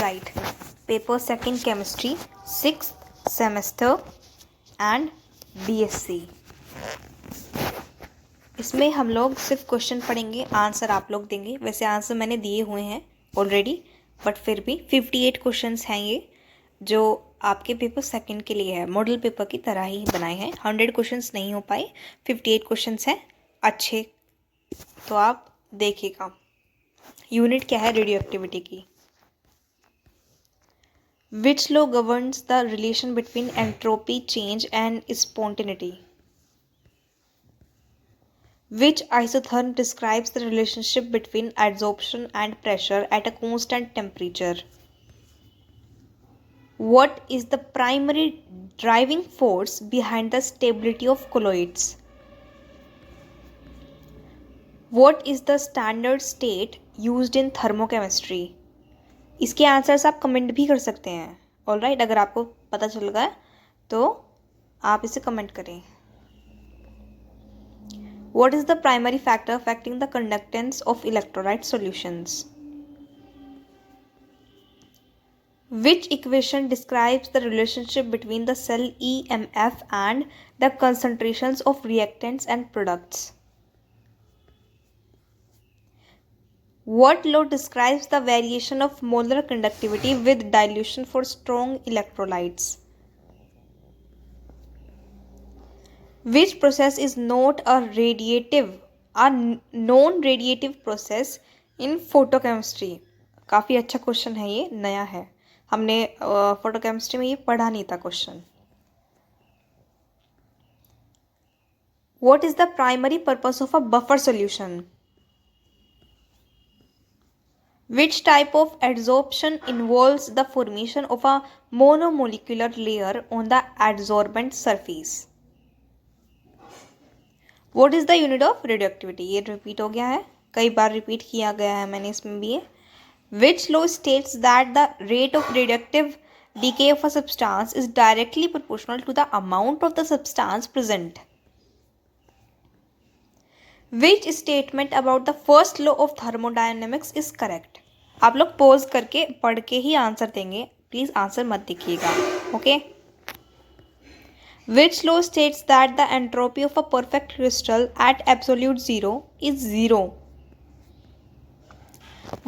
light. Paper 2nd Chemistry, 6th semester and BSc. इसमें हम लोग सिर्फ क्वेश्चन पढ़ेंगे, आंसर आप लोग देंगे. वैसे आंसर मैंने दिए हुए हैं ऑलरेडी, बट फिर भी 58 क्वेश्चंस हैं ये, जो आपके पेपर 2nd के लिए है. मॉडल पेपर की तरह ही बनाए हैं. 100 क्वेश्चंस नहीं हो पाए, 58 क्वेश्चंस हैं अच्छे. तो आप देखिएगा. यूनिट क्या है रेडियो एक्टिविटी की. Which law governs the relation between entropy change and spontaneity. Which isotherm describes the relationship between adsorption and pressure at a constant temperature? What is the primary driving force behind the stability of colloids? What is the standard state used in thermochemistry? इसके answers आप comment भी कर सकते हैं. Alright, अगर आपको पता चल गया तो आप इसे कमेंट करें. What is the primary factor affecting the conductance of electrolyte solutions? Which equation describes the relationship between the cell EMF and the concentrations of reactants and products? What law describes the variation of molar conductivity with dilution for strong electrolytes? Which process is not a non-radiative process in photochemistry? काफ़ी अच्छा question है, ये नया है, हमने photochemistry में ये पढ़ा नहीं था question. What is the primary purpose of a buffer solution? Which type of adsorption involves the formation of a monomolecular layer on the adsorbent surface? What is the unit of radioactivity? ये repeat हो गया है, कई बार repeat किया गया है मैंने इसमें भी. Which law states that the rate of radioactive decay of a substance is directly proportional to the amount of the substance present? Which statement about the first law of thermodynamics is correct? आप लोग pause करके पढ़ के ही answer देंगे, please answer मत देखिएगा. Okay. Which law states that the entropy of a perfect crystal at absolute zero is zero?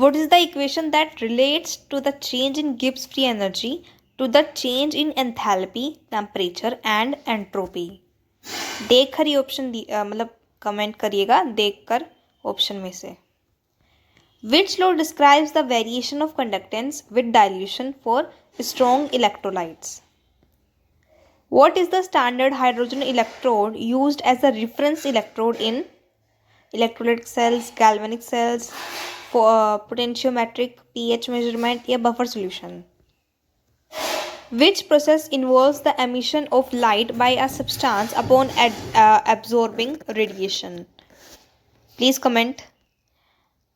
What is the equation that relates to the change in Gibbs free energy to the change in enthalpy, temperature and entropy? देखकर ही option मतलब comment करिएगा देखकर option में से. Which law describes the variation of conductance with dilution for strong electrolytes? What is the standard hydrogen electrode used as a reference electrode in electrolytic cells, galvanic cells, for potentiometric pH measurement या buffer solution? Which process involves the emission of light by a substance upon absorbing radiation? Please comment.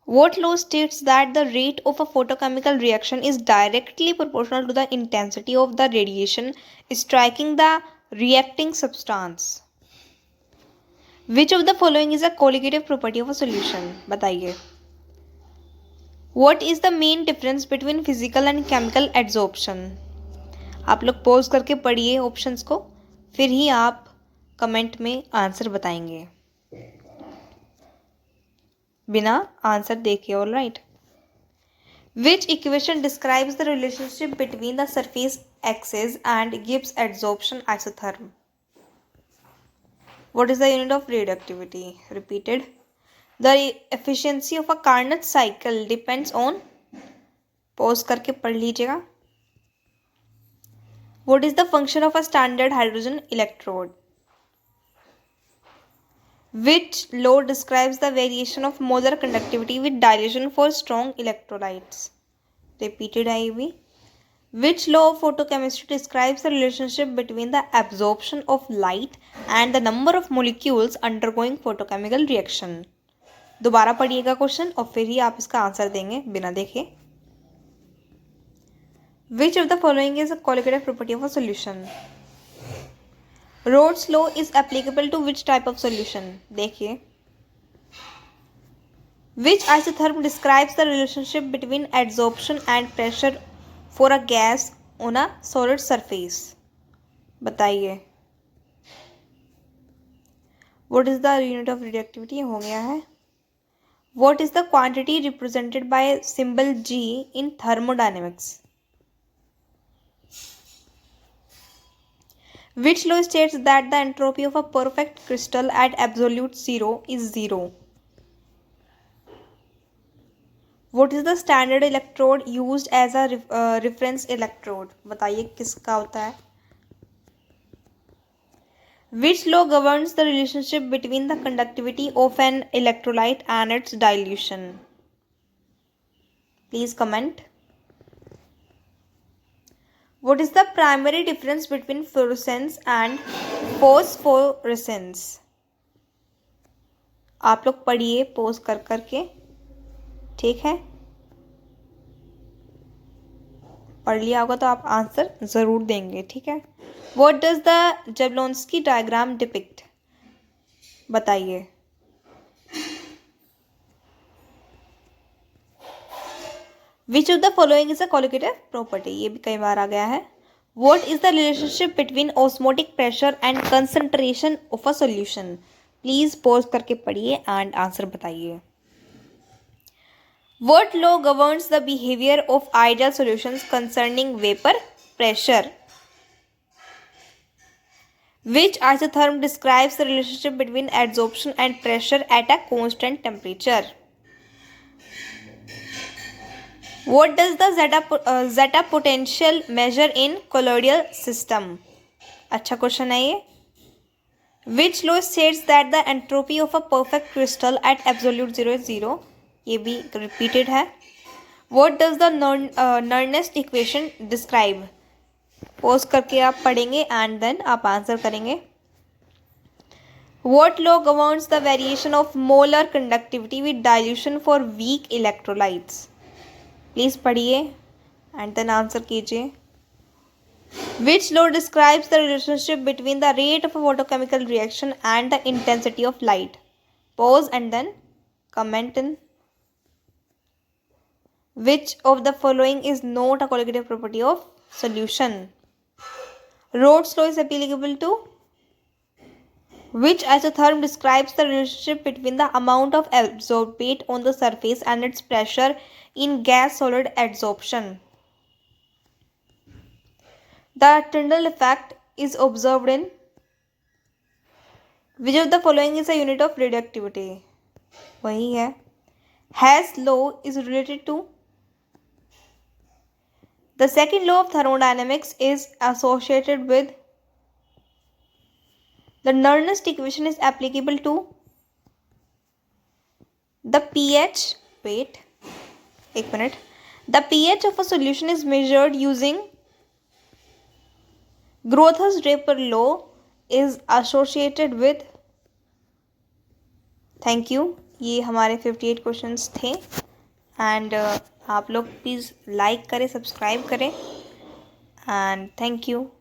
What law states that the rate of a photochemical reaction is directly proportional to the intensity of the radiation striking the reacting substance? Which of the following is a colligative property of a solution? बताइए. What is the main difference between physical and chemical adsorption? आप लोग pause करके पढ़िए options को, फिर ही आप comment में answer बताएंगे, बिना आंसर देखे. All right. Which equation describes the relationship between the surface axis and Gibbs adsorption isotherm? What is the unit of radioactivity? Repeated. The efficiency of a Carnot cycle depends on. Pause करके पढ़ लीजिएगा. What is the function of a standard hydrogen electrode? Which law describes the variation of molar conductivity with dilution for strong electrolytes? Repeated IEV. Which law of photochemistry describes the relationship between the absorption of light and the number of molecules undergoing photochemical reaction? दोबारा पढ़िएगा question और फिर ही आप इसका answer देंगे बिना देखे. Which of the following is a colligative property of a solution? Rod's law is applicable to which type of solution? देखिए. Which isotherm describes the relationship between adsorption and pressure for a gas on a solid surface. बताइए what is the unit of radioactivity, हो गया है। What is the quantity represented by symbol G in thermodynamics. Which law states that the entropy of a perfect crystal at absolute zero is zero? What is the standard electrode used as a reference electrode? बताइए किसका होता है। Which law governs the relationship between the conductivity of an electrolyte and its dilution? Please comment. What is the primary difference between fluorescence and phosphorescence? आप लोग पढ़िए pose कर करके, ठीक है। पढ़ लिया होगा तो आप आंसर ज़रूर देंगे, ठीक है। What does the Jablonski diagram depict? बताइए। Which of the following is a colligative property? ये भी कई बार आ गया है। What is the relationship between osmotic pressure and concentration of a solution? Please pause करके पढ़िए and answer बताइए। What law governs the behavior of ideal solutions concerning vapor pressure? Which isotherm describes the relationship between adsorption and pressure at a constant temperature? What does the zeta potential measure in colloidal system? अच्छा question है ये। Which law states that the entropy of a perfect crystal at absolute zero is zero? ये भी repeated है। What does the Nernst equation describe? Pose करके आप पढ़ेंगे and then आप आंसर करेंगे। What law governs the variation of molar conductivity with dilution for weak electrolytes? Please पढ़िए and then answer कीजिए। Which law describes the relationship between the rate of a photochemical reaction and the intensity of light? Pause and then comment in. Which of the following is not a colligative property of solution? Rhodes law is applicable to which isotherm describes the relationship between the amount of adsorbate on the surface and its pressure in gas-solid adsorption? The Tyndall effect is observed in which of the following is a unit of radioactivity? वही है। Hess law is related to the second law of thermodynamics is associated with the Nernst equation is applicable to the pH. Wait, एक minute. The pH of a solution is measured using Grotthus-Draper law is associated with। Thank you. ये हमारे 58 questions थे and आप लोग please like करें, subscribe करें and thank you.